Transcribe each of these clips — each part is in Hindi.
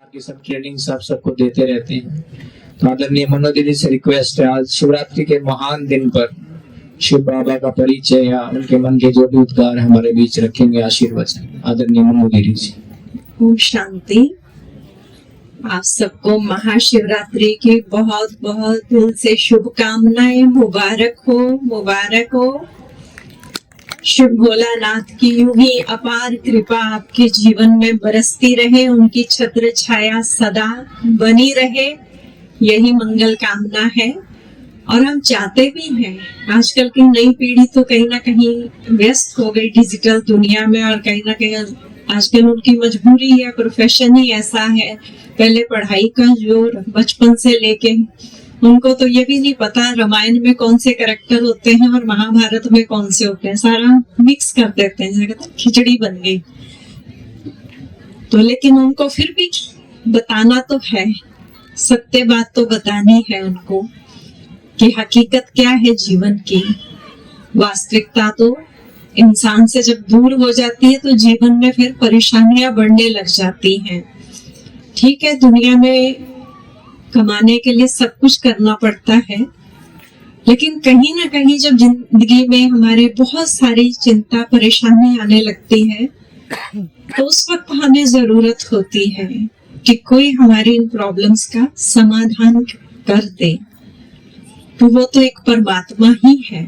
की सब ट्रेनिंग्स आप सबको देते रहते हैं। तो आदरणीय मनो दीदी से रिक्वेस्ट है, आज शिवरात्रि के महान दिन पर शिव बाबा का परिचय या उनके मन के जो भी उद्गार हमारे बीच रखेंगे आशीर्वचन। आदरणीय मनो दीदी जी। ओम शांति। आप सबको महाशिवरात्रि की बहुत बहुत दिल से शुभकामनाएं। मुबारक हो, मुबारक हो। शिव भोलानाथ की यूं ही अपार कृपा आपके जीवन में बरसती रहे, उनकी छत्र छाया सदा बनी रहे, यही मंगल कामना है। और हम चाहते भी हैं। आजकल की नई पीढ़ी तो कहीं ना कहीं व्यस्त हो गई डिजिटल दुनिया में, और कहीं ना कहीं आजकल उनकी मजबूरी है, प्रोफेशन ही ऐसा है। पहले पढ़ाई का जोर बचपन से लेके उनको तो ये भी नहीं पता रामायण में कौन से कैरेक्टर होते हैं और महाभारत में कौन से होते हैं, सारा मिक्स कर देते हैं, खिचड़ी बन गई। तो लेकिन उनको फिर भी बताना तो है, सत्य बात तो बतानी है उनको कि हकीकत क्या है जीवन की। वास्तविकता तो इंसान से जब दूर हो जाती है तो जीवन में फिर परेशानियां बढ़ने लग जाती हैं। ठीक है, दुनिया में कमाने के लिए सब कुछ करना पड़ता है, लेकिन कहीं ना कहीं जब जिंदगी में हमारे बहुत सारी चिंता परेशानी आने लगती है तो उस वक्त हमें जरूरत होती है कि कोई हमारी इन प्रॉब्लम्स का समाधान कर दे। तो वो तो एक परमात्मा ही है।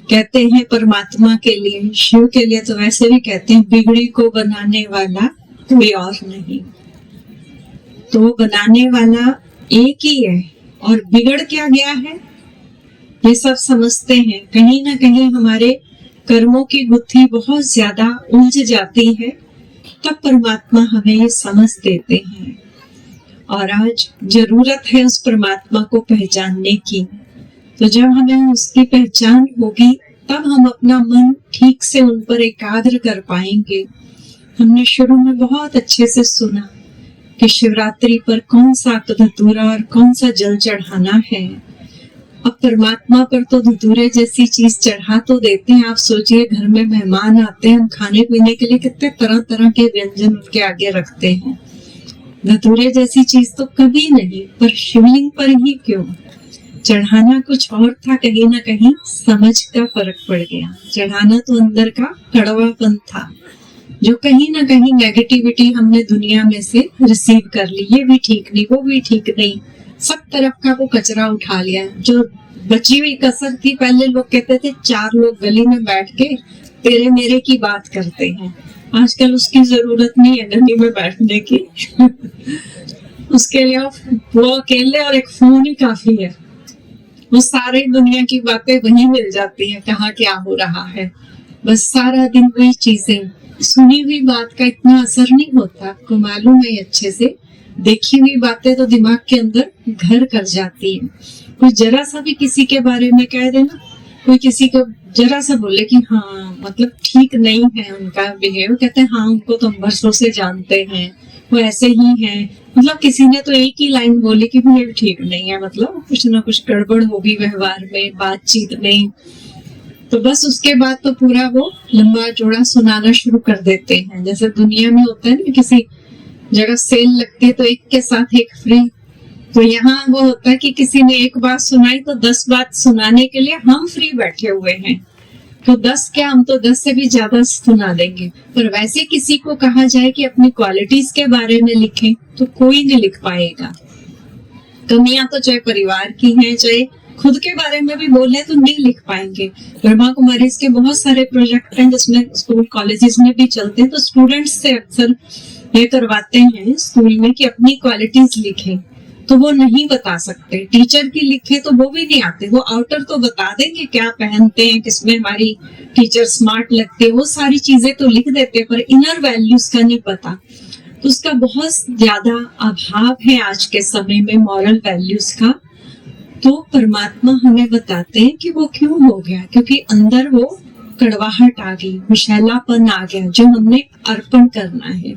कहते हैं परमात्मा के लिए, शिव के लिए तो वैसे भी कहते हैं बिगड़ी को बनाने वाला कोई और नहीं। तो बनाने वाला एक ही है, और बिगड़ क्या गया है ये सब समझते हैं। कहीं ना कहीं हमारे कर्मों की गुत्थी बहुत ज्यादा उलझ जाती है, तब परमात्मा हमें ये समझ देते हैं। और आज जरूरत है उस परमात्मा को पहचानने की। तो जब हमें उसकी पहचान होगी तब हम अपना मन ठीक से उन पर एकाग्र कर पाएंगे। हमने शुरू में बहुत अच्छे से सुना कि शिवरात्रि पर कौन सा धतूरा और कौन सा जल चढ़ाना है। अब परमात्मा पर तो धतूरे जैसी चीज चढ़ा तो देते हैं। आप सोचिए, घर में मेहमान आते हैं, हम खाने पीने के लिए कितने तरह तरह के व्यंजन उनके आगे रखते हैं। धतूरे जैसी चीज तो कभी नहीं, पर शिवलिंग पर ही क्यों? चढ़ाना कुछ और था, कहीं ना कहीं समझ का फर्क पड़ गया। चढ़ाना तो अंदर का कड़वापन था, जो कहीं ना कहीं नेगेटिविटी हमने दुनिया में से रिसीव कर ली। ये भी ठीक नहीं, वो भी ठीक नहीं, सब तरफ का वो कचरा उठा लिया। जो बची हुई कसर थी, पहले लोग कहते थे 4 लोग गली में बैठ के तेरे मेरे की बात करते हैं। आजकल उसकी जरूरत नहीं है गली में बैठने की उसके लिए वो अकेले और एक फोन ही काफी है। वो सारी दुनिया की बातें वहीं मिल जाती है, कहाँ क्या हो रहा है। बस सारा दिन वही चीजें। सुनी हुई बात का इतना असर नहीं होता, आपको मालूम है अच्छे से। देखी हुई बातें तो दिमाग के अंदर घर कर जाती है। कोई जरा सा भी किसी के बारे में कह देना, कोई किसी को जरा सा बोले कि हाँ मतलब ठीक नहीं है उनका बिहेव, कहते हैं हाँ उनको तो हम बरसों से जानते हैं, वो ऐसे ही हैं। मतलब किसी ने तो एक ही लाइन बोली कि बिहेव ठीक नहीं है, मतलब कुछ ना कुछ गड़बड़ होगी व्यवहार में, बातचीत में। तो बस उसके बाद तो पूरा वो लंबा चौड़ा सुनाना शुरू कर देते हैं। जैसे दुनिया में होता है ना, किसी जगह सेल लगती है तो एक के साथ एक फ्री। तो यहाँ वो होता है कि किसी ने एक बात सुनाई तो 10 बात सुनाने के लिए हम फ्री बैठे हुए हैं। तो 10 क्या, हम तो 10 से भी ज्यादा सुना देंगे। पर वैसे किसी को कहा जाए कि अपनी क्वालिटीज के बारे में लिखें तो कोई नहीं लिख पाएगा। कमियां तो चाहे परिवार की हैं, चाहे खुद के बारे में भी बोले तो नहीं लिख पाएंगे। ब्रह्मा कुमारी के बहुत सारे प्रोजेक्ट हैं जिसमें स्कूल कॉलेजेस में भी चलते हैं। तो स्टूडेंट्स से अक्सर ये करवाते हैं स्कूल में कि अपनी क्वालिटीज लिखें, तो वो नहीं बता सकते। टीचर की लिखे तो वो भी नहीं आते। वो आउटर तो बता देंगे क्या पहनते हैं, किसमें हमारी टीचर स्मार्ट लगती है, वो सारी चीजें तो लिख देते हैं, पर इनर वैल्यूज का नहीं पता। तो उसका बहुत ज्यादा अभाव है आज के समय में, मॉरल वैल्यूज का। तो परमात्मा हमें बताते हैं कि वो क्यों हो गया, क्योंकि अंदर वो कड़वाहट आ गई, विषैलापन आ गया, जो हमने अर्पण करना है।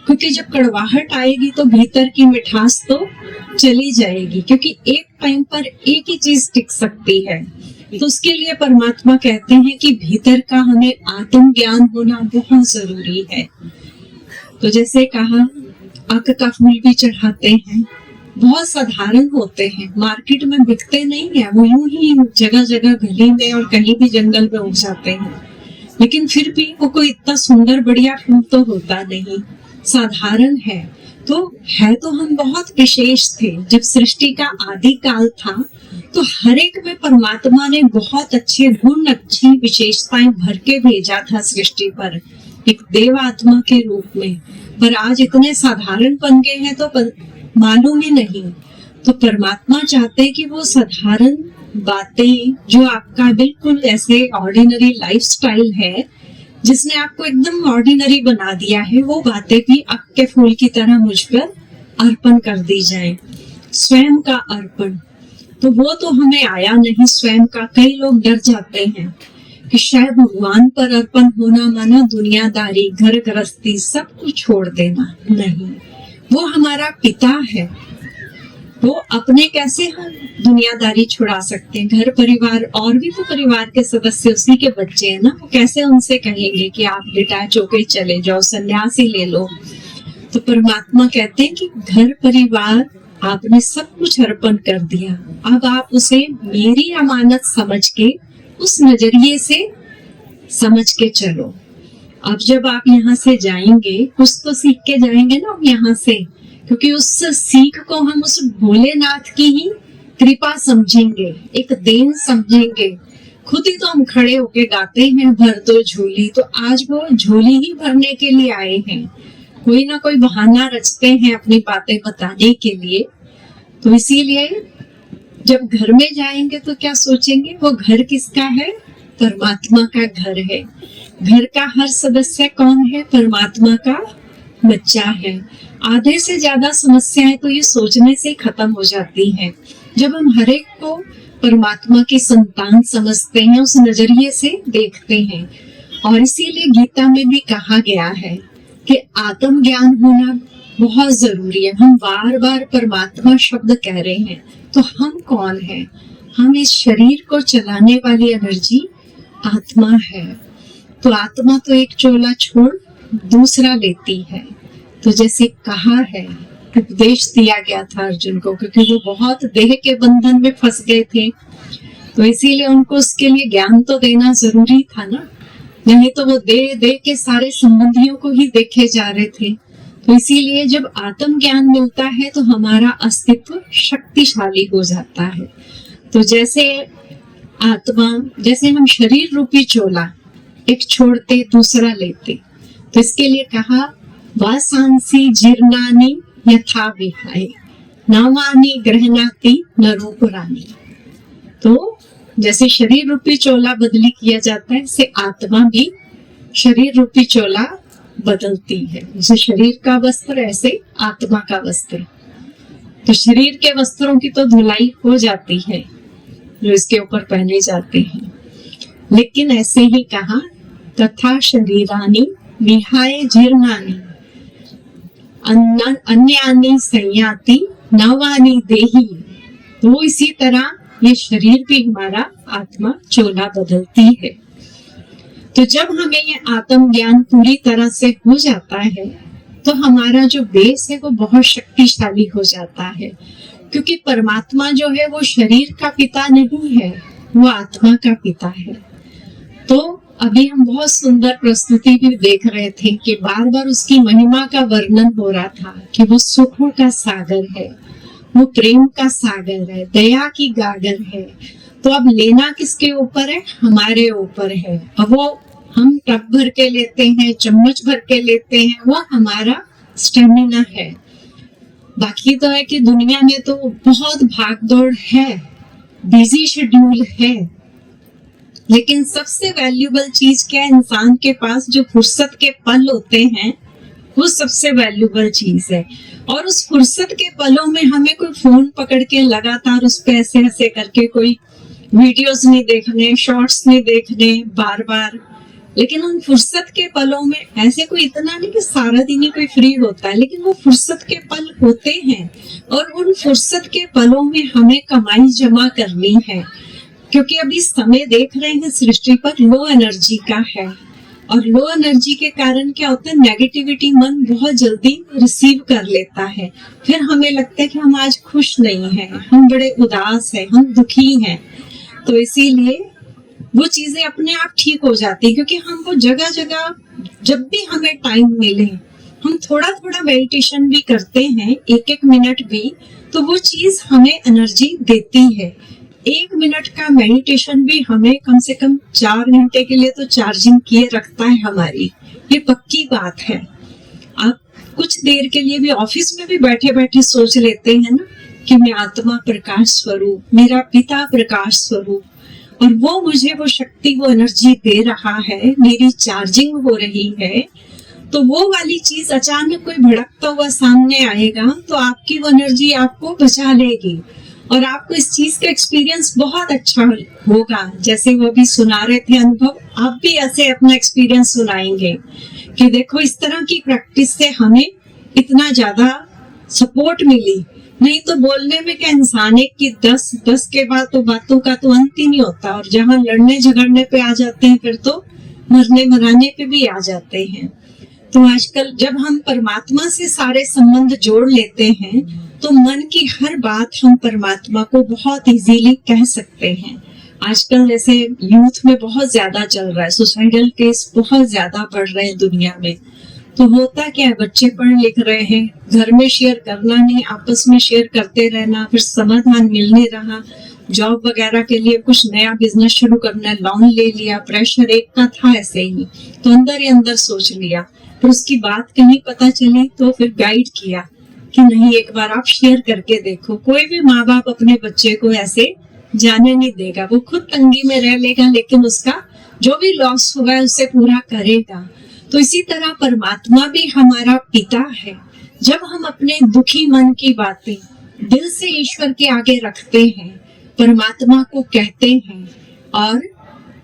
क्योंकि जब कड़वाहट आएगी तो भीतर की मिठास तो चली जाएगी, क्योंकि एक टाइम पर एक ही चीज टिक सकती है। तो उसके लिए परमात्मा कहते हैं कि भीतर का हमें आत्म ज्ञान होना बहुत जरूरी है। तो जैसे कहा अक का फूल भी चढ़ाते हैं, बहुत साधारण होते हैं, मार्केट में बिकते नहीं है, वो यूं ही जगह जगह गली में और कहीं भी जंगल में उग जाते हैं, लेकिन फिर भी वो कोई इतना सुंदर बढ़िया फूल तो होता नहीं, साधारण है। तो हम बहुत विशेष थे। जब सृष्टि का आदि काल था तो हर एक में परमात्मा ने बहुत अच्छे गुण, अच्छी विशेषताएं भर के भेजा था सृष्टि पर, एक देव आत्मा के रूप में। पर आज इतने साधारण बन गए हैं तो मालूम ही नहीं। तो परमात्मा चाहते हैं कि वो साधारण बातें जो आपका बिल्कुल ऐसे ऑर्डिनरी लाइफस्टाइल है, जिसने आपको एकदम ऑर्डिनरी बना दिया है, वो बातें भी अक के फूल की तरह मुझ पर अर्पण कर दी जाए, स्वयं का अर्पण। तो वो तो हमें आया नहीं स्वयं का। कई लोग डर जाते हैं कि शायद भगवान पर अर्पण होना माना दुनियादारी, घर गृहस्थी सब कुछ छोड़ देना। नहीं, वो हमारा पिता है, वो अपने कैसे हम दुनियादारी छुड़ा सकते हैं? घर परिवार और भी तो परिवार के सदस्य उसी के बच्चे हैं ना, वो कैसे उनसे कहेंगे कि आप डिटैच होके चले जाओ, सन्यासी ले लो? तो परमात्मा कहते हैं कि घर परिवार आपने सब कुछ अर्पण कर दिया, अब आप उसे मेरी अमानत समझ के उस नजरिए से समझ के चलो। अब जब आप यहाँ से जाएंगे, कुछ तो सीख के जाएंगे ना यहाँ से, क्योंकि उस सीख को हम उस भोलेनाथ की ही कृपा समझेंगे, एक देन समझेंगे। खुद ही तो हम खड़े होके गाते हैं भर दो झोली, तो आज वो झोली ही भरने के लिए आए हैं। कोई ना कोई बहाना रचते हैं अपनी बातें बताने के लिए। तो इसीलिए जब घर में जाएंगे तो क्या सोचेंगे, वो घर किसका है? परमात्मा का घर है। घर का हर सदस्य कौन है? परमात्मा का बच्चा है। आधे से ज्यादा समस्याएं तो ये सोचने से खत्म हो जाती हैं जब हम हर एक को परमात्मा की संतान समझते हैं, उस नजरिए से देखते हैं। और इसीलिए गीता में भी कहा गया है कि आत्म ज्ञान होना बहुत जरूरी है। हम बार बार परमात्मा शब्द कह रहे हैं, तो हम कौन है? हम इस शरीर को चलाने वाली एनर्जी आत्मा है। तो आत्मा तो एक चोला छोड़ दूसरा लेती है। तो जैसे कहा है, उपदेश दिया गया था अर्जुन को, क्योंकि वो बहुत देह के बंधन में फंस गए थे, तो इसीलिए उनको उसके लिए ज्ञान तो देना जरूरी था ना, नहीं तो वो दे के सारे संबंधियों को ही देखे जा रहे थे। तो इसीलिए जब आत्म ज्ञान मिलता है तो हमारा अस्तित्व शक्तिशाली हो जाता है। तो जैसे आत्मा, जैसे हम शरीर रूपी चोला एक छोड़ते दूसरा लेते, तो इसके लिए कहा वासांसी जीर्णानि यथा विहाय नवानि गृह्णाति न रूपरानि। तो जैसे शरीर रूपी चोला बदली किया जाता है, ऐसे आत्मा भी शरीर रूपी चोला बदलती है। जैसे शरीर का वस्त्र, ऐसे आत्मा का वस्त्र। तो शरीर के वस्त्रों की तो धुलाई हो जाती है जो इसके ऊपर पहने जाते हैं, लेकिन ऐसे ही कहा तथा शरीरानि विहाय जीर्णानि अन्यानि संयाति नवानि देहि। तो इसी तरह ये शरीर भी हमारा आत्मा चोला बदलती है। तो जब हमें ये आत्म ज्ञान पूरी तरह से हो जाता है तो हमारा जो बेस है वो बहुत शक्तिशाली हो जाता है, क्योंकि परमात्मा जो है वो शरीर का पिता नहीं है, वो आत्मा का पिता है। तो अभी हम बहुत सुंदर प्रस्तुति भी देख रहे थे कि बार बार उसकी महिमा का वर्णन हो रहा था कि वो सुखों का सागर है, वो प्रेम का सागर है, दया की गागर है। तो अब लेना किसके ऊपर है? हमारे ऊपर है। अब वो हम टब भर के लेते हैं, चम्मच भर के लेते हैं, वो हमारा स्टेमिना है। बाकी तो है कि दुनिया में तो बहुत भागदौड़ है, बिजी शेड्यूल है, लेकिन सबसे वैल्यूबल चीज क्या है? इंसान के पास जो फुर्सत के पल होते हैं वो सबसे वैल्यूबल चीज है। और उस फुर्सत के पलों में हमें कोई फोन पकड़ के लगातार उस पे ऐसे ऐसे करके कोई वीडियोस नहीं देखने, शॉर्ट्स नहीं देखने बार बार, लेकिन उन फुर्सत के पलों में ऐसे कोई इतना नहीं कि सारा दिन ही कोई फ्री होता है, लेकिन वो फुर्सत के पल होते हैं। और उन फुर्सत के पलों में हमें कमाई जमा करनी है, क्योंकि अभी समय देख रहे हैं सृष्टि पर लो एनर्जी का है। और लो एनर्जी के कारण क्या होता है, नेगेटिविटी मन बहुत जल्दी रिसीव कर लेता है। फिर हमें लगता है कि हम आज खुश नहीं हैं, हम बड़े उदास हैं, हम दुखी हैं। तो इसीलिए वो चीजें अपने आप ठीक हो जाती है, क्योंकि हम वो जगह जगह जब भी हमें टाइम मिले हम थोड़ा थोड़ा मेडिटेशन भी करते हैं, एक एक मिनट भी, तो वो चीज हमें एनर्जी देती है। 1 मिनट का मेडिटेशन भी हमें कम से कम 4 घंटे के लिए तो चार्जिंग किए रखता है हमारी, ये पक्की बात है। आप कुछ देर के लिए भी ऑफिस में भी बैठे बैठे सोच लेते हैं ना कि मैं आत्मा प्रकाश स्वरूप, मेरा पिता प्रकाश स्वरूप, और वो मुझे वो शक्ति, वो एनर्जी दे रहा है, मेरी चार्जिंग हो रही है। तो वो वाली चीज अचानक कोई भड़कता हुआ सामने आएगा तो आपकी वो एनर्जी आपको बचा लेगी और आपको इस चीज का एक्सपीरियंस बहुत अच्छा होगा। जैसे वो भी सुना रहे थे अनुभव, आप भी ऐसे अपना एक्सपीरियंस सुनाएंगे कि देखो इस तरह की प्रैक्टिस से हमें इतना ज्यादा सपोर्ट मिली। नहीं तो बोलने में क्या इंसान है कि 10 के बाद तो बातों का तो अंत ही नहीं होता, और जहां लड़ने झगड़ने पे आ जाते हैं फिर तो मरने मराने पे भी आ जाते हैं। तो आजकल जब हम परमात्मा से सारे संबंध जोड़ लेते हैं तो मन की हर बात हम परमात्मा को बहुत इजीली कह सकते हैं। आजकल जैसे यूथ में बहुत ज्यादा चल रहा है, सुसाइडल केस बहुत ज्यादा बढ़ रहे हैं दुनिया में। तो होता क्या है, बच्चे पढ़ लिख रहे हैं, घर में शेयर करना नहीं, आपस में शेयर करते रहना, फिर समाधान मिल नहीं रहा, जॉब वगैरह के लिए कुछ नया बिजनेस शुरू करना है, लोन ले लिया, प्रेशर एक का था ऐसे ही, तो अंदर ही अंदर सोच लिया, फिर उसकी बात कहीं पता चली तो फिर गाइड किया कि नहीं एक बार आप शेयर करके देखो। कोई भी माँ बाप अपने बच्चे को ऐसे जाने नहीं देगा, वो खुद तंगी में रह लेगा लेकिन उसका जो भी लॉस हुआ है उसे पूरा करेगा। तो इसी तरह परमात्मा भी हमारा पिता है। जब हम अपने दुखी मन की बातें दिल से ईश्वर के आगे रखते हैं, परमात्मा को कहते हैं और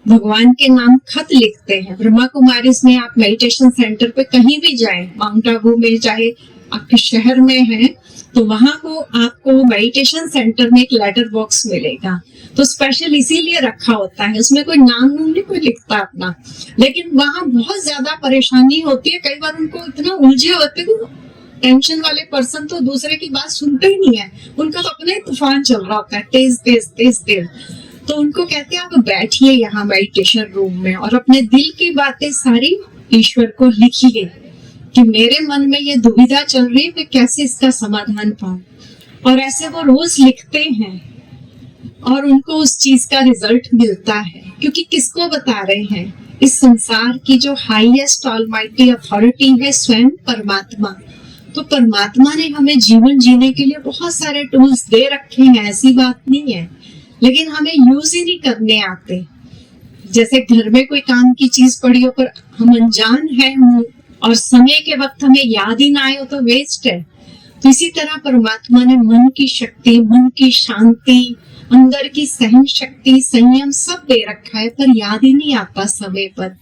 भगवान के नाम खत लिखते हैं, ब्रह्मा कुमारी में आप मेडिटेशन सेंटर पे कहीं भी जाएं, माउंट आबू में चाहे आपके शहर में है, तो वहां को आपको मेडिटेशन सेंटर में एक लेटर बॉक्स मिलेगा। तो स्पेशल इसीलिए रखा होता है, उसमें कोई नाम नहीं कोई लिखता अपना, लेकिन वहां बहुत ज्यादा परेशानी होती है। कई बार उनको इतना उलझे होते हैं, टेंशन वाले पर्सन तो दूसरे की बात सुनते ही नहीं है, उनका तो अपना ही तूफान चल रहा होता है, तेज तेज तेज तेज। तो उनको कहते हैं आप बैठिए यहाँ मेडिटेशन रूम में और अपने दिल की बातें सारी ईश्वर को लिखिए कि मेरे मन में ये दुविधा चल रही है, मैं कैसे इसका समाधान पाऊं। और ऐसे वो रोज लिखते हैं और उनको उस चीज का रिजल्ट मिलता है, क्योंकि किसको बता रहे हैं, इस संसार की जो हाईएस्ट ऑलमाइटी अथॉरिटी है स्वयं परमात्मा। तो परमात्मा ने हमें जीवन जीने के लिए बहुत सारे टूल्स दे रखे हैं, ऐसी बात नहीं है, लेकिन हमें यूज ही नहीं करने आते। जैसे घर में कोई काम की चीज पड़ी हो पर हम अनजान है और समय के वक्त हमें याद ही ना आए हो तो वेस्ट है। तो इसी तरह परमात्मा ने मन की शक्ति, मन की शांति, अंदर की सहन शक्ति, संयम सब दे रखा है, पर याद ही नहीं आता समय पर।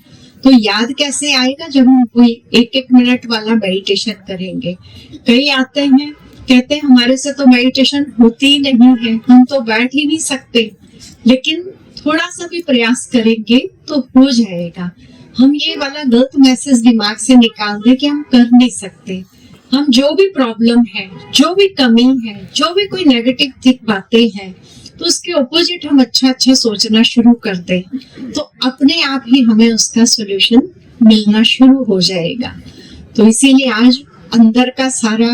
तो याद कैसे आएगा जब हम कोई 1-1 मिनट वाला मेडिटेशन करेंगे। कई आते हैं कहते हैं हमारे से तो मेडिटेशन होती ही नहीं है, हम तो बैठ ही नहीं सकते, लेकिन थोड़ा सा भी प्रयास करेंगे तो हो जाएगा। हम ये वाला गलत मैसेज दिमाग से निकाल दें कि हम कर नहीं सकते। हम जो भी प्रॉब्लम है, जो भी कमी है, जो भी कोई नेगेटिव बातें हैं, तो उसके ऑपोजिट हम अच्छा अच्छा सोचना शुरू कर दें तो अपने आप ही हमें उसका सॉल्यूशन मिलना शुरू हो जाएगा। तो इसीलिए आज अंदर का सारा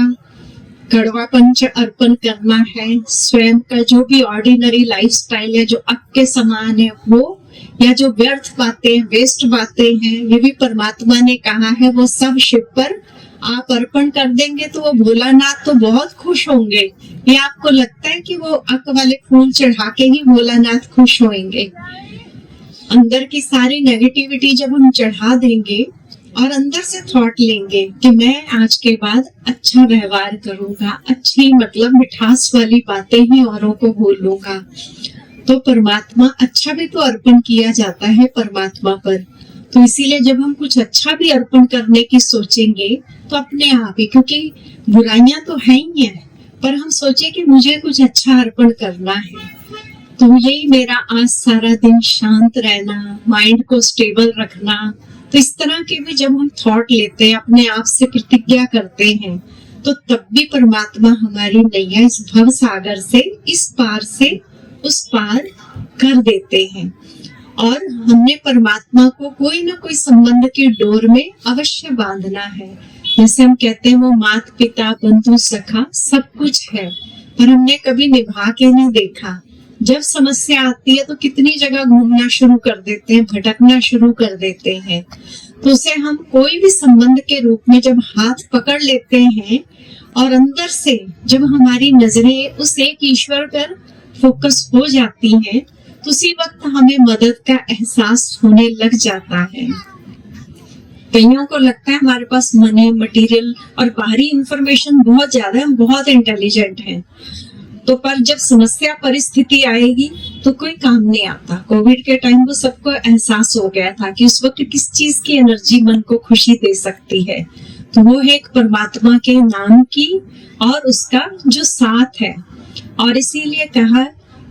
कड़वा पंच अर्पण करना है। स्वयं का जो भी ऑर्डिनरी लाइफस्टाइल है, जो अक के समान है वो, या जो व्यर्थ बातें, वेस्ट बातें हैं, ये भी परमात्मा ने कहा है वो सब शिव पर आप अर्पण कर देंगे तो वो भोलानाथ तो बहुत खुश होंगे। ये आपको लगता है कि वो अक वाले फूल चढ़ा के ही भोलानाथ खुश होंगे। अंदर की सारी नेगेटिविटी जब हम चढ़ा देंगे और अंदर से थॉट लेंगे कि मैं आज के बाद अच्छा व्यवहार करूंगा, अच्छी मतलब मिठास वाली बातें ही औरों को बोलूंगा, तो परमात्मा अच्छा भी तो अर्पण किया जाता है परमात्मा पर। तो इसीलिए जब हम कुछ अच्छा भी अर्पण करने की सोचेंगे तो अपने आप ही, क्योंकि बुराइयां तो है ही है, पर हम सोचे कि मुझे कुछ अच्छा अर्पण करना है, तो यही मेरा आज सारा दिन शांत रहना, माइंड को स्टेबल रखना, तो इस तरह के भी जब हम थॉट लेते हैं, अपने आप से प्रतिज्ञा करते हैं, तो तब भी परमात्मा हमारी नैया इस भव सागर से इस पार से उस पार कर देते हैं। और हमने परमात्मा को कोई ना कोई संबंध की डोर में अवश्य बांधना है। जैसे हम कहते हैं वो माता पिता बंधु सखा सब कुछ है, पर हमने कभी निभा के नहीं देखा। जब समस्या आती है तो कितनी जगह घूमना शुरू कर देते हैं, भटकना शुरू कर देते हैं। तो उसे हम कोई भी संबंध के रूप में जब हाथ पकड़ लेते हैं और अंदर से जब हमारी नजरें उस एक ईश्वर पर फोकस हो जाती हैं, तो उसी वक्त हमें मदद का एहसास होने लग जाता है। कईयों को लगता है हमारे पास मनी, मटेरियल और बाहरी इंफॉर्मेशन बहुत ज्यादा है, हम बहुत इंटेलिजेंट हैं, तो पर जब समस्या परिस्थिति आएगी तो कोई काम नहीं आता। कोविड के टाइम वो सबको एहसास हो गया था कि उस वक्त किस चीज की एनर्जी मन को खुशी दे सकती है, तो वो है एक परमात्मा के नाम की और उसका जो साथ है। और इसीलिए कहा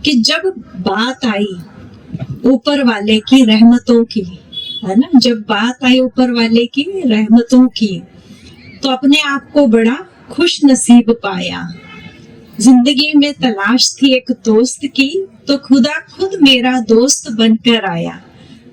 कि जब बात आई ऊपर वाले की रहमतों की, है ना, जब बात आई ऊपर वाले की रहमतों की, तो अपने आप को बड़ा खुश नसीब पाया। जिंदगी में तलाश थी एक दोस्त की, तो खुदा खुद मेरा दोस्त बनकर आया।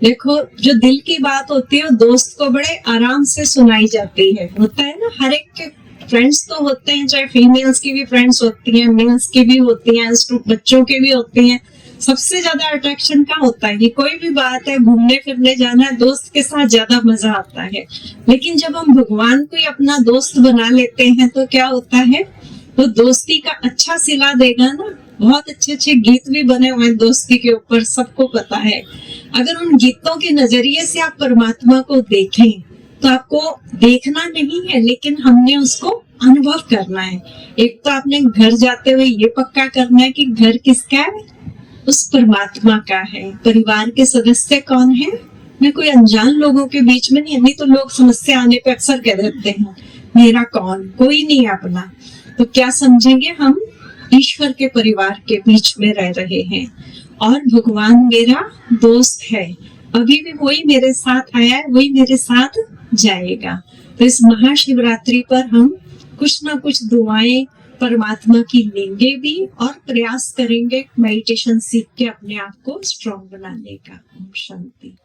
देखो, जो दिल की बात होती है वो दोस्त को बड़े आराम से सुनाई जाती है। होता है ना, हर एक के फ्रेंड्स तो होते हैं, चाहे फीमेल्स की भी फ्रेंड्स होती हैं, मेल्स की भी होती हैं, बच्चों के भी होते हैं। सबसे ज्यादा अट्रैक्शन का होता है कि कोई भी बात है, घूमने फिरने जाना है, दोस्त के साथ ज्यादा मजा आता है। लेकिन जब हम भगवान को ही अपना दोस्त बना लेते हैं तो क्या होता है, वो दोस्ती का अच्छा सिला देगा ना। बहुत अच्छे अच्छे गीत भी बने हुए हैं दोस्ती के ऊपर, सबको पता है। अगर उन गीतों के नजरिए से आप परमात्मा को देखें तो आपको देखना नहीं है, लेकिन हमने उसको अनुभव करना है। एक तो आपने घर जाते हुए ये पक्का करना है कि घर किसका है, उस परमात्मा का है। परिवार के सदस्य कौन है, मैं कोई अनजान लोगों के बीच में नहीं तो लोग समस्या आने पे अक्सर कह देते हैं मेरा कौन, कोई नहीं है अपना। तो क्या समझेंगे, हम ईश्वर के परिवार के बीच में रह रहे हैं और भगवान मेरा दोस्त है। अभी भी वही मेरे साथ आया है, वही मेरे साथ जाएगा। तो इस महाशिवरात्रि पर हम कुछ ना कुछ दुआएं परमात्मा की लेंगे भी और प्रयास करेंगे मेडिटेशन सीख के अपने आप को स्ट्रॉन्ग बनाने का। ओम शांति।